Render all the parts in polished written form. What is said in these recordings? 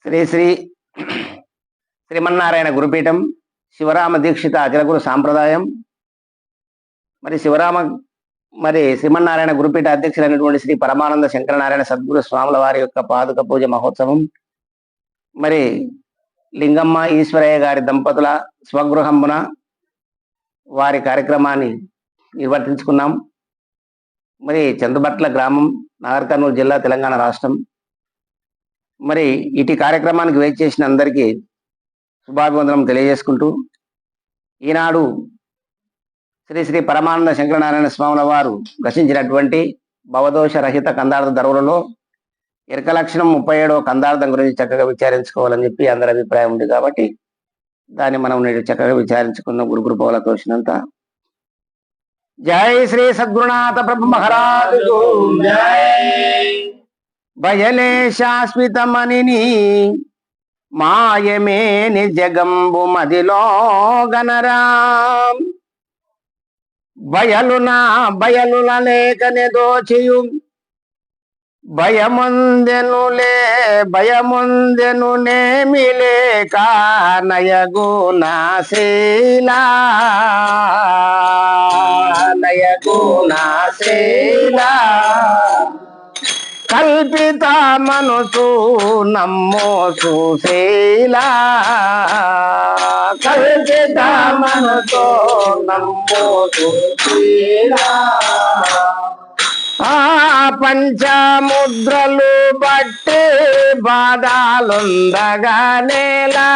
శ్రీ శ్రీ శ్రీమన్నారాయణ గురుపీఠం శివరామ దీక్షిత అచలగురు సాంప్రదాయం మరి శ్రీమన్నారాయణ గురుపీఠ అధ్యక్షులైనటువంటి శ్రీ పరమానంద శంకరనారాయణ సద్గురు స్వాముల వారి యొక్క పాదుక పూజ మహోత్సవం మరి లింగమ్మ ఈశ్వరయ్య గారి దంపతుల స్వగృహంబున వారి కార్యక్రమాన్ని నిర్వర్తించుకున్నాం. మరి చందుబట్ల గ్రామం, నాగర్ కర్నూలు జిల్లా, తెలంగాణ రాష్ట్రం. మరి ఇటు కార్యక్రమానికి వెయిట్ చేసిన అందరికీ శుభాభివందనం తెలియజేసుకుంటూ, ఈనాడు శ్రీ శ్రీ పరమానంద శంకరనారాయణ స్వాముల వారు రచించినటువంటి భవదోష రహిత కందార్థ ధర్వులలో ఎరక లక్షణం 37వ కందార్థం గురించి చక్కగా విచారించుకోవాలని చెప్పి అందరి అభిప్రాయం ఉంది. కాబట్టి దాన్ని మనం నేడు చక్కగా విచారించుకున్న గురు పౌల తోచినంత. జై శ్రీ సద్గురునాథ ప్రభు మహారాజు భజలే శాశ్వతమణిని మాయమే నిజగంబు మదిలో గనరాం బయలుల లేకనే దోచియు భయముందెను నేమి లేక నయగుణశీలా కల్పిత మనసు నమ్మో సుశీలా కల్పిత మనసు నమ్మో సుశీలా ఆ పంచముద్రలు బట్టి బాధాలుందగా నేలా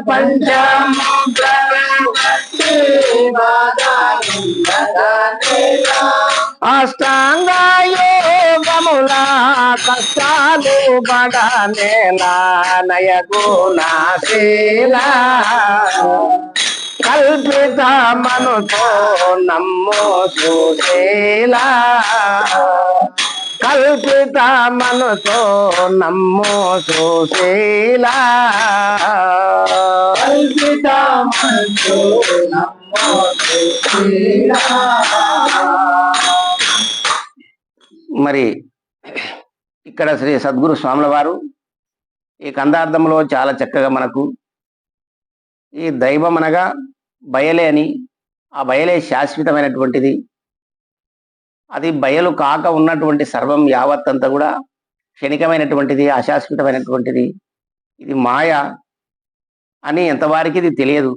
పంచముద్రలు బట్టి బాధాలుందగా నేలా అష్టాంగ యోగముల కష్టాలు పడనేలా నయగుణశీలా కల్పిత మనతో నమ్మో సుశీలా కల్పిత మనతో నమ్మో సుశీలా కల్పిత మనతో నమ్మో సుశీలా. మరి ఇక్కడ శ్రీ సద్గురు స్వాముల వారు ఈ కందార్థంలో చాలా చక్కగా మనకు ఈ దైవం అనగా బయలే అని, ఆ బయలే శాశ్వతమైనటువంటిది, అది బయలు కాక ఉన్నటువంటి సర్వం యావత్ అంతా కూడా క్షణికమైనటువంటిది, అశాశ్వతమైనటువంటిది, ఇది మాయ అని ఎంతవారికి ఇది తెలియదు.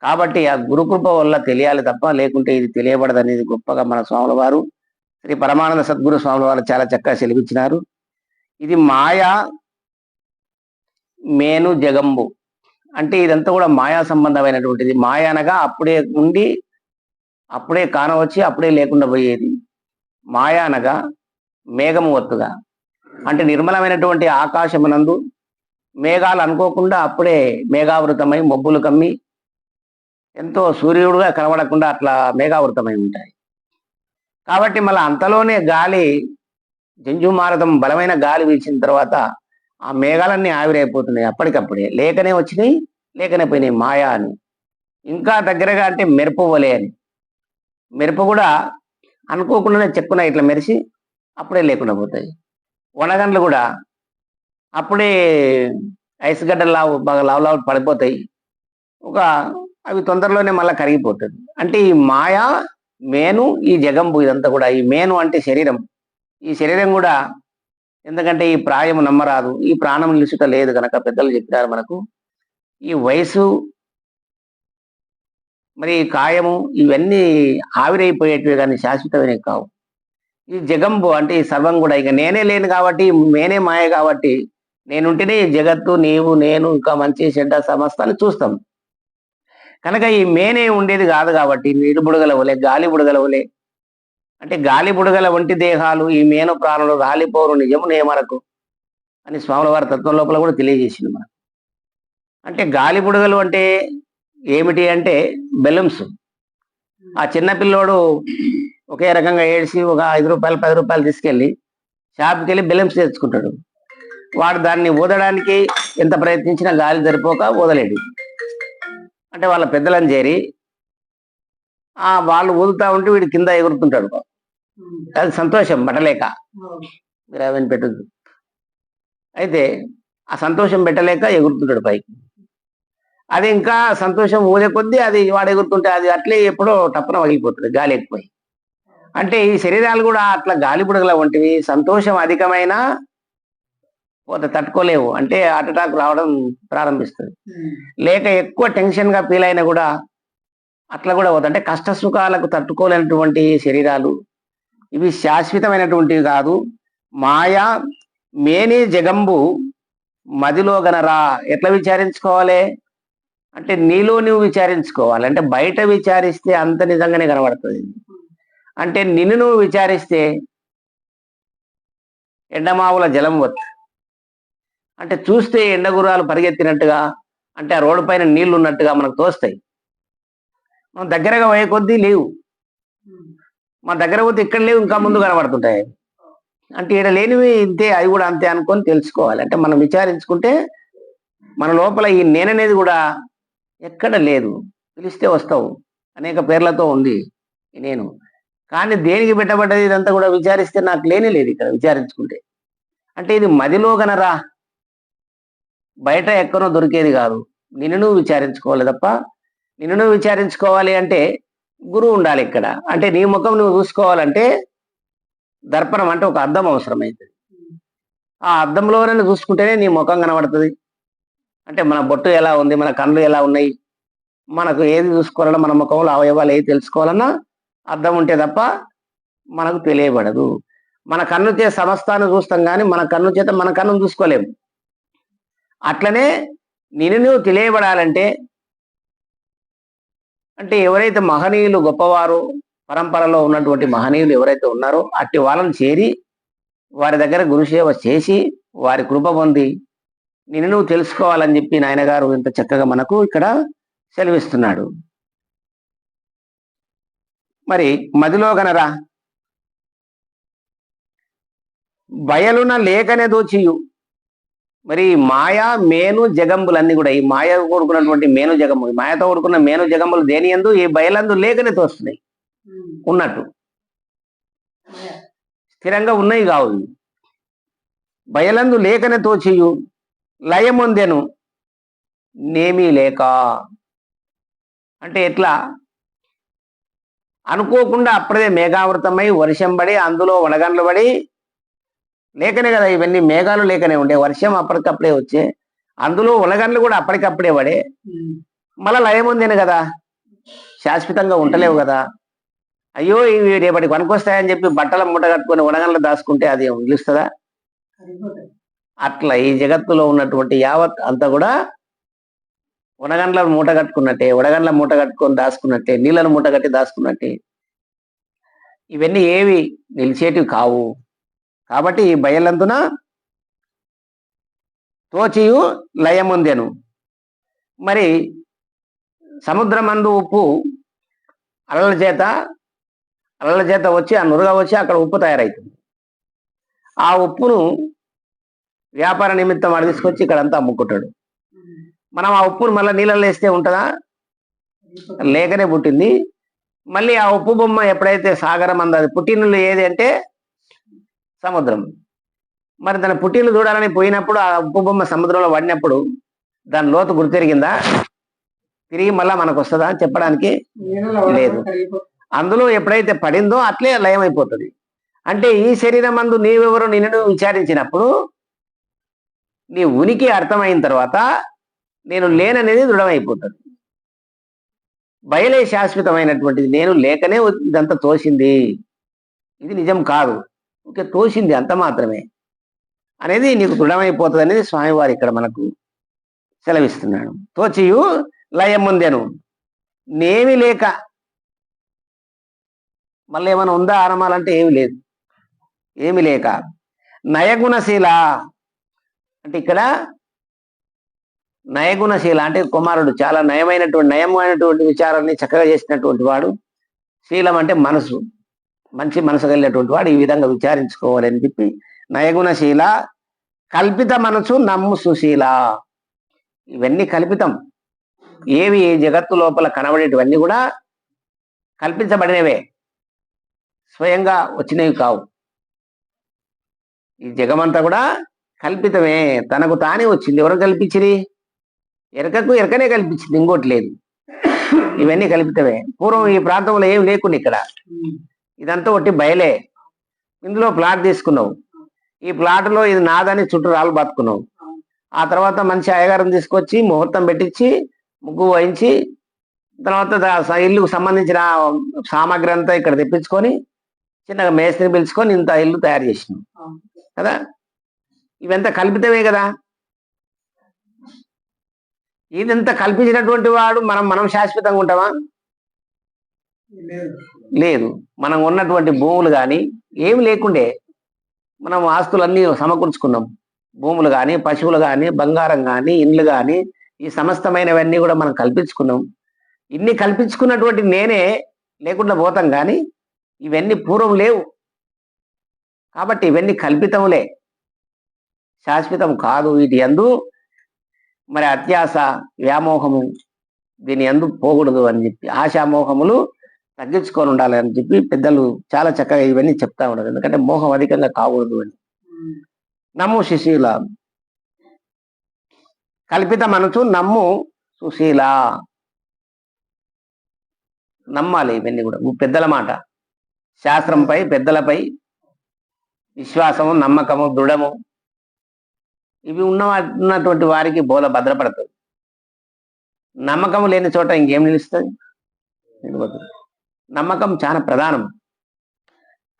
కాబట్టి ఆ గురుకృప వల్ల తెలియాలి తప్ప లేకుంటే ఇది తెలియబడదు అనేది గొప్పగా మన స్వాముల వారు శ్రీ పరమానంద సద్గురు స్వాముల వారు చాలా చక్కగా సెలవిచ్చినారు. ఇది మాయ మేను జగంబు అంటే ఇదంతా కూడా మాయా సంబంధమైనటువంటిది. మాయ అనగా అప్పుడే ఉండి అప్పుడే కానవచ్చి అప్పుడే లేకుండా పోయేది. మాయ అనగా మేఘము ఒత్తుగా అంటే నిర్మలమైనటువంటి ఆకాశమునందు మేఘాలు అనుకోకుండా అప్పుడే మేఘావృతమై మబ్బులు కమ్మి ఎంతో సూర్యుడుగా కనబడకుండా అట్లా మేఘావృతమై ఉంటాయి. కాబట్టి మళ్ళీ అంతలోనే గాలి జంజుమారతం బలమైన గాలి వీచిన తర్వాత ఆ మేఘాలన్నీ ఆవిరైపోతున్నాయి. అప్పటికప్పుడే లేకనే వచ్చినాయి, లేకనే పోయినాయి మాయా అని. ఇంకా దగ్గరగా అంటే మెరుపు వలే అని, మెరుపు కూడా అనుకోకుండానే చెక్కున ఇట్లా మెరిసి అప్పుడే లేకుండా పోతాయి. వనగండ్లు కూడా అప్పుడే ఐస్ గడ్డలు బాగా లావు పడిపోతాయి, అవి తొందరలోనే మళ్ళీ కరిగిపోతుంది. అంటే ఈ మాయా మేను ఈ జగంబు ఇదంతా కూడా. ఈ మేను అంటే శరీరం, ఈ శరీరం కూడా ఎందుకంటే ఈ ప్రాయము నమ్మరాదు, ఈ ప్రాణం నిలుచుట లేదు కనుక పెద్దలు చెప్పినారు మనకు. ఈ వయసు మరి కాయము ఇవన్నీ ఆవిరైపోయేటివి కానీ శాశ్వతమైనవి కావు. ఈ జగంబు అంటే ఈ సర్వం కూడా ఇక నేనే లేను కాబట్టి, నేనే మాయ కాబట్టి, నేనుంటేనే ఈ జగత్తు, నీవు, నేను, ఇంకా మంచి చెడ్డ సమస్తాన్ని చూస్తాం కనుక ఈ మేనే ఉండేది కాదు. కాబట్టి నీరు బుడగల వలె, గాలి బుడగల వలె అంటే గాలి బుడగల వంటి దేహాలు ఈ మేను ప్రాణులు రాలిపోరు నిజము నేమరకు అని స్వాముల వారి తత్వం లోపల కూడా తెలియజేసింది మనకు. అంటే గాలి బుడగలు అంటే ఏమిటి అంటే బెలూన్స్. ఆ చిన్నపిల్లోడు ఒకే రకంగా ఏడ్చి ఒక 5 రూపాయలు 10 రూపాయలు తీసుకెళ్ళి షాప్కి వెళ్ళి బెలూన్స్ తెచ్చుకుంటాడు. వాడు దాన్ని ఊదడానికి ఎంత ప్రయత్నించినా గాలి సరిపోక ఊదలేడు. అంటే వాళ్ళ పెద్దలను చేరి వాళ్ళు ఊదుతా ఉంటే వీడు కింద ఎగురుతుంటాడు. అది సంతోషం పట్టలేక. మీరు అవన్నీ పెట్టద్దు. అయితే ఆ సంతోషం పెట్టలేక ఎగురుతుంటాడు పైకి. అది ఇంకా సంతోషం ఊదే కొద్దీ అది వాడు ఎగురుతుంటే అది అట్లే ఎప్పుడో టప్పున పగిలిపోతుంది గాలి ఎక్కువై. అంటే ఈ శరీరాలు కూడా అట్లా గాలి బుడగల వంటివి. సంతోషం అధికమైన పోతే తట్టుకోలేవు, అంటే హార్ట్ అటాక్ రావడం ప్రారంభిస్తుంది. లేక ఎక్కువ టెన్షన్ గా ఫీల్ అయినా కూడా అట్లా కూడా పోతుంది. అంటే కష్ట సుఖాలకు తట్టుకోలేనటువంటి శరీరాలు ఇవి శాశ్వతమైనటువంటివి కాదు. మాయా మేనే జగంబు మదిలో గనరా. ఎట్లా విచారించుకోవాలి అంటే నీలో నువ్వు విచారించుకోవాలి. అంటే బయట విచారిస్తే అంత నిజంగానే కనబడుతుంది. అంటే నిన్ను నువ్వు విచారిస్తే ఎండమావుల జలం వత్తు. అంటే చూస్తే ఎండగుర్రాలు పరిగెత్తినట్టుగా, అంటే ఆ రోడ్డు పైన నీళ్లు ఉన్నట్టుగా మనకు తోస్తాయి. మనం దగ్గరగా పోయే కొద్దీ లేవు, మన దగ్గర పోతే ఇక్కడ లేవు, ఇంకా ముందు కనబడుతుంటాయి. అంటే ఇక్కడ లేనివి ఇంతే, అవి కూడా అంతే అనుకొని తెలుసుకోవాలి. అంటే మనం విచారించుకుంటే మన లోపల ఈ నేననేది కూడా ఎక్కడ లేదు. పిలిస్తే వస్తావు, అనేక పేర్లతో ఉంది ఈ నేను. కానీ దేనికి పెట్టబడ్డది ఇదంతా కూడా విచారిస్తే నాకు లేని లేదు ఇక్కడ విచారించుకుంటే. అంటే ఇది మదిలో గనరా, బయట ఎక్కడో దొరికేది కాదు. నిన్ను నువ్వు విచారించుకోవాలి తప్ప. నిన్ను నువ్వు విచారించుకోవాలి అంటే గురువు ఉండాలి ఇక్కడ. అంటే నీ ముఖం నువ్వు చూసుకోవాలంటే దర్పణం అంటే ఒక అద్దం అవసరమైతుంది. ఆ అద్దంలోనే చూసుకుంటేనే నీ ముఖం కనబడుతుంది. అంటే మన బొట్టు ఎలా ఉంది, మన కళ్ళు ఎలా ఉన్నాయి, మనకు ఏది చూసుకోవాలన్నా, మన ముఖంలో అవయవాలు ఏది తెలుసుకోవాలన్నా అద్దం ఉంటే తప్ప మనకు తెలియబడదు. మన కన్ను చేత సమస్తాన్ని చూస్తాం కానీ మన కన్ను చేత మన కన్ను చూసుకోలేము. అట్లనే నిన్ను నువ్వు తెలియబడాలంటే, అంటే ఎవరైతే మహనీయులు గొప్పవారు పరంపరలో ఉన్నటువంటి మహనీయులు ఎవరైతే ఉన్నారో అట్టి వాళ్ళని చేరి వారి దగ్గర గురుసేవ చేసి వారి కృప పొంది నిన్ను నువ్వు తెలుసుకోవాలని చెప్పి నాయన గారు ఇంత చక్కగా మనకు ఇక్కడ సెలవిస్తున్నాడు. మరి మదిలో గనరా బయలున లేకనే దోచియు. మరి మాయా మేను జగంబులన్నీ కూడా ఈ మాయ కూడుకున్నటువంటి మేను జగంబులు, మాయతో కూడుకున్న మేను జగంబులు దేని యందు ఈ బయలందు లేకనే తోస్తున్నాయి. ఉన్నట్టు స్థిరంగా ఉన్నాయి కావు. బయలందు లేకనే తోచియు లయముందెను నేమీ లేక. అంటే ఎట్లా అనుకోకుండా అప్పుడే మేఘావృతమై వర్షం పడి అందులో వడగండ్లు పడి లేకనే కదా ఇవన్నీ. మేఘాలు లేకనే ఉండే, వర్షం అప్పటికప్పుడే వచ్చే, అందులో ఉలగండ్లు కూడా అప్పటికప్పుడే పడే. మళ్ళా లయం ఉందేను కదా, శాశ్వతంగా ఉండలేవు కదా. అయ్యో ఇవి రేపటికి పనికొస్తాయని చెప్పి బట్టల మూట కట్టుకొని ఉడగండ్లు దాచుకుంటే అది నిలుస్తుందా? అట్లా ఈ జగత్తులో ఉన్నటువంటి యావత్ అంతా కూడా ఉడగండ్ల మూట కట్టుకున్నట్టే, ఉడగండ్ల మూట కట్టుకొని దాచుకున్నట్టే, నీళ్ళను మూట కట్టి దాచుకున్నట్టే. ఇవన్నీ ఏవి నిలిచేటివి కావు. కాబట్టి ఈ బయలందున తోచియు లయముందెను. మరి సముద్రమందు ఉప్పు అలల చేత వచ్చి ఆ నురుగ వచ్చి అక్కడ ఉప్పు తయారవుతుంది. ఆ ఉప్పును వ్యాపార నిమిత్తం వాడు తీసుకొచ్చి ఇక్కడంతా అమ్ముకుంటాడు. మనం ఆ ఉప్పును మళ్ళీ నీళ్ళలో వేస్తే ఉంటుందా? లేకనే పుట్టింది. మళ్ళీ ఆ ఉప్పు బొమ్మ ఎప్పుడైతే సాగరం అంది, అది పుట్టినలు ఏది అంటే సముద్రం. మరి దాని పుట్టినలు చూడాలని పోయినప్పుడు ఆ ఉప్పు బొమ్మ సముద్రంలో పడినప్పుడు దాని లోతు గుర్తెరిగిందా? తిరిగి మళ్ళా మనకు వస్తుందా అని చెప్పడానికి లేదు. అందులో ఎప్పుడైతే పడిందో అట్లే లయం అయిపోతుంది. అంటే ఈ శరీరం అందు నీవెవరు నిన్ను విచారించినప్పుడు నీ ఉనికి అర్థమైన తర్వాత నేను లేననేది దృఢమైపోతుంది. బయలే శాశ్వతమైనటువంటిది. నేను లేకనే ఇదంతా తోసింది, ఇది నిజం కాదు, ఇంకే తోసింది అంత మాత్రమే అనేది నీకు దృఢమైపోతుంది అనేది స్వామివారు ఇక్కడ మనకు సెలవిస్తున్నాడు. తోచియు లయముందెను నేమి లేక. మళ్ళీ ఏమైనా ఉందా ఆనమాలంటే ఏమి లేదు, ఏమి లేక. నయగుణశీల అంటే ఇక్కడ నయగుణశీల అంటే కుమారుడు చాలా నయమైనటువంటి విచారాన్ని చక్కగా చేసినటువంటి వాడు. శీలం అంటే మనసు, మంచి మనసు కలిగినటువంటి వాడు ఈ విధంగా విచారించుకోవాలి అని చెప్పి నయగుణశీల కల్పిత మనసు నమ్ము సుశీల. ఇవన్నీ కల్పితం. ఏవి ఈ జగత్తు లోపల కనబడేటివన్నీ కూడా కల్పించబడినవే, స్వయంగా వచ్చినవి కావు. ఈ జగమంతా కూడా కల్పితమే, తనకు తానే వచ్చింది. ఎవరు కల్పించింది? ఎరకనే కల్పించింది, ఇంకోటి లేదు. ఇవన్నీ కల్పితమే. పూర్వం ఈ ప్రాంతంలో ఏం లేకుండా ఇక్కడ ఇదంతా ఒకటి బయలే. ఇందులో ప్లాట్ తీసుకున్నావు, ఈ ప్లాట్లో ఇది నాదని చుట్టూ రాళ్ళు బతుకున్నావు. ఆ తర్వాత మంచి అయ్యగారిని తీసుకొచ్చి ముహూర్తం పెట్టించి ముగ్గు వహించి తర్వాత ఇల్లుకు సంబంధించిన సామాగ్రి అంతా ఇక్కడ తెప్పించుకొని చిన్నగా మేస్త్రిని పిలుచుకొని ఇంత ఇల్లు తయారు చేసినాం కదా. ఇవంతా కల్పితమే కదా. ఇదంతా కల్పించినటువంటి వాడు మనం శాశ్వతంగా ఉంటామా? లేదు. మనం ఉన్నటువంటి భూములు కానీ ఏమి లేకుండే మనం ఆస్తులన్నీ సమకూర్చుకున్నాం. భూములు కానీ, పశువులు కానీ, బంగారం కానీ, ఇండ్లు కానీ, ఈ సమస్తమైనవన్నీ కూడా మనం కల్పించుకున్నాం. ఇన్ని కల్పించుకున్నటువంటి నేనే లేకుండా పోతాం, కానీ ఇవన్నీ పూర్వం లేవు. కాబట్టి ఇవన్నీ కల్పితములే, శాశ్వతం కాదు. వీటి యందు మరి అత్యాస, వ్యామోహము దీని యందు పోకూడదు అని చెప్పి, ఆశామోహములు తగ్గించుకొని ఉండాలి అని చెప్పి పెద్దలు చాలా చక్కగా ఇవన్నీ చెప్తా ఉన్నారు. ఎందుకంటే మోహం అధికంగా కాకూడదు అని. నమ్ము సుశీల, కల్పిత మనసు నమ్ము సుశీల, నమ్మాలి ఇవన్నీ కూడా. పెద్దల మాట, శాస్త్రంపై పెద్దలపై విశ్వాసము, నమ్మకము, దృఢము ఇవి ఉన్నటువంటి వారికి బోల భద్రపడుతుంది. నమ్మకం లేని చోట ఇంకేం నిలుస్తుంది? నమ్మకం చాలా ప్రధానం.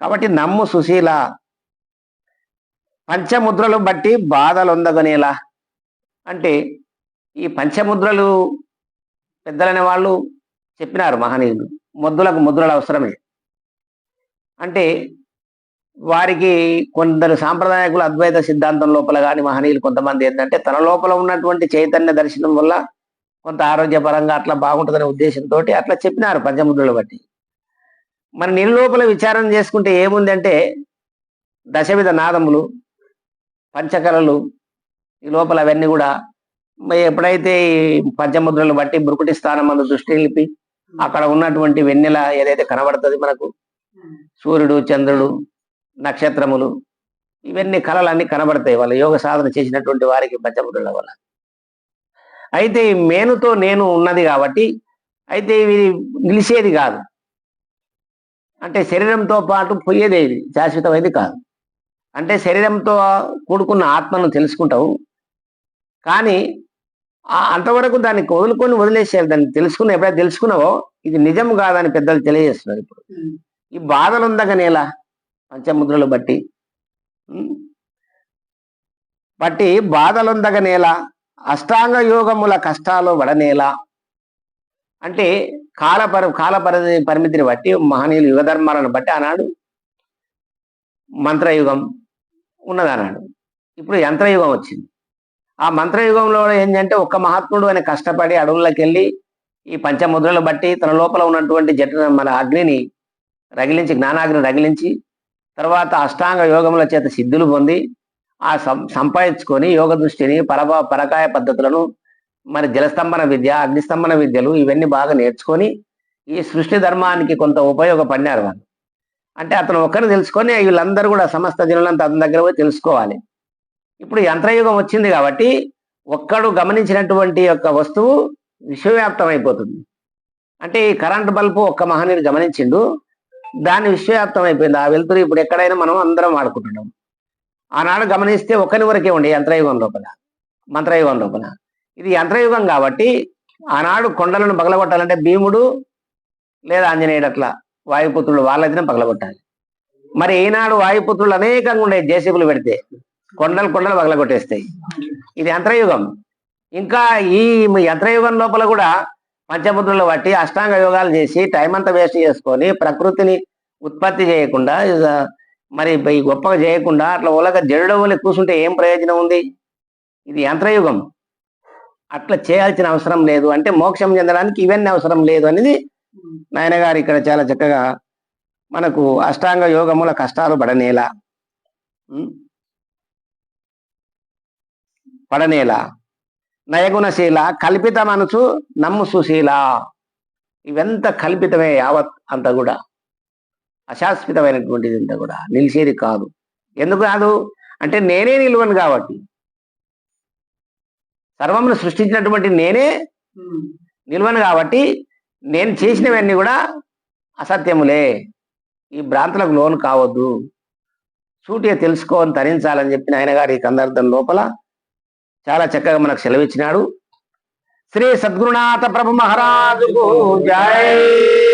కాబట్టి నమ్ము సుశీల, పంచముద్రలు బట్టి బాధలొందగనేలా. అంటే ఈ పంచముద్రలు పెద్దలనే వాళ్ళు చెప్పినారు మహనీయులు. ముద్దులకు ముద్రలు అవసరమే. అంటే వారికి కొందరు సాంప్రదాయకులు అద్వైత సిద్ధాంతం లోపల కానీ మహనీయులు కొంతమంది ఏంటంటే తన లోపల ఉన్నటువంటి చైతన్య దర్శనం వల్ల కొంత ఆరోగ్యపరంగా అట్లా బాగుంటుందనే ఉద్దేశంతో అట్లా చెప్పినారు పంచముద్రలు బట్టి. మరి నీ లోపల విచారణ చేసుకుంటే ఏముందంటే దశవిధ నాదములు, పంచకళలు ఈ లోపల అవన్నీ కూడా ఎప్పుడైతే ఈ పంచముద్రలు బట్టి బృకుటి స్థానం మందు దృష్టి నిలిపి అక్కడ ఉన్నటువంటి వెన్నెల ఏదైతే కనబడుతుంది మనకు, సూర్యుడు, చంద్రుడు, నక్షత్రములు, ఇవన్నీ కళలన్నీ కనబడతాయి వాళ్ళ యోగ సాధన చేసినటువంటి వారికి పంచముద్రల వల్ల. అయితే ఈ మేనుతో నేను ఉన్నది కాబట్టి అయితే ఇవి నిలిచేది కాదు. అంటే శరీరంతో పాటు పోయేది, ఇది శాశ్వతమైనది కాదు. అంటే శరీరంతో కూడుకున్న ఆత్మను తెలుసుకుంటావు, కానీ అంతవరకు దాన్ని వదిలేసేయాలి. దాన్ని తెలుసుకున్న ఎప్పుడైతే తెలుసుకున్నావో ఇది నిజం కాదని పెద్దలు తెలియజేస్తున్నారు. ఇప్పుడు ఈ బాధలు ఉందగనేలా పంచముద్రలు బట్టి బాధలుందగనేలా, అష్టాంగ యోగముల కష్టాలు వడనేలా. అంటే కాల పరిమితిని బట్టి మహనీయులు యుగ ధర్మాలను బట్టి ఆనాడు మంత్రయుగం ఉన్నదన్నాడు. ఇప్పుడు యంత్రయుగం వచ్చింది. ఆ మంత్రయుగంలో ఏంటంటే ఒక్క మహాత్ముడు ఆయన కష్టపడి అడవుల్లోకి వెళ్ళి ఈ పంచముద్రలు బట్టి తన లోపల ఉన్నటువంటి మన అగ్నిని రగిలించి, జ్ఞానాగ్ని రగిలించి తర్వాత అష్టాంగ యోగముల చేత సిద్ధులు పొంది ఆ సంపాదించుకొని యోగ దృష్టిని, పరకాయ పద్ధతులను, మరి జలస్తంభన విద్య, అగ్నిస్తంభన విద్యలు ఇవన్నీ బాగా నేర్చుకొని ఈ సృష్టి ధర్మానికి కొంత ఉపయోగపడినారు వాళ్ళు. అంటే అతను ఒక్కరిని తెలుసుకొని వీళ్ళందరూ కూడా సమస్త జనులంతా అతని దగ్గర పోయి తెలుసుకోవాలి. ఇప్పుడు యంత్రయుగం వచ్చింది కాబట్టి ఒక్కడు గమనించినటువంటి యొక్క వస్తువు విశ్వవ్యాప్తం అయిపోతుంది. అంటే ఈ కరెంటు బల్బు ఒక్క మహనీయుడు గమనించిండు, దాన్ని విశ్వవ్యాప్తం అయిపోయింది. ఆ వెలుతురు ఇప్పుడు ఎక్కడైనా మనం అందరం వాడుకుంటున్నాం. ఆనాడు గమనిస్తే ఒక్కని వరకే ఉండే యంత్రయుగం లోపల, మంత్రయుగం లోపల. ఇది యంత్రయుగం కాబట్టి ఆనాడు కొండలను పగలగొట్టాలంటే భీముడు లేదా ఆంజనేయుడు అట్లా వాయుపుత్రులు వాళ్ళైతేనే పగలగొట్టాలి. మరి ఈనాడు వాయుపుత్రులు అనేకంగా ఉండే జేసీబీలు పెడితే కొండలు పగలగొట్టేస్తాయి. ఇది యంత్రయుగం. ఇంకా ఈ యంత్రయుగం లోపల కూడా పంచముద్రలు బట్టి అష్టాంగ యోగాలు చేసి టైం అంతా వేస్ట్ చేసుకొని ప్రకృతిని ఉత్పత్తి చేయకుండా, మరి గొప్పగా చేయకుండా అట్లా ఒలగా జడుడవలి కూర్చుంటే ఏం ప్రయోజనం ఉంది? ఇది యంత్రయుగం. అట్లా చేయాల్సిన అవసరం లేదు. అంటే మోక్షం చెందడానికి ఇవన్నీ అవసరం లేదు అనేది నాయన గారు ఇక్కడ చాలా చక్కగా మనకు అష్టాంగ యోగముల కష్టాలు పడనేలా నయగుణశీల, కల్పిత మనసు నమ్ము సుశీల. ఇవంత కల్పితమే, యావత్ అంతా కూడా అశాశ్వతమైనటువంటిది, ఇంత కూడా నిలిచేది కాదు. ఎందుకు కాదు? అంటే నేనే నిలువను కాబట్టి, సర్వమును సృష్టించినటువంటి నేనే నిలువను కాబట్టి నేను చేసినవన్నీ కూడా అసత్యములే, ఈ భ్రాంతులకు లోను కావద్దు, సూటిగా తెలుసుకోని తరించాలని చెప్పిన ఆయన గారి ఈ కందార్థం లోపల చాలా చక్కగా మనకు సెలవిచ్చినాడు. శ్రీ సద్గురునాథ ప్రభు మహారాజుకు జై.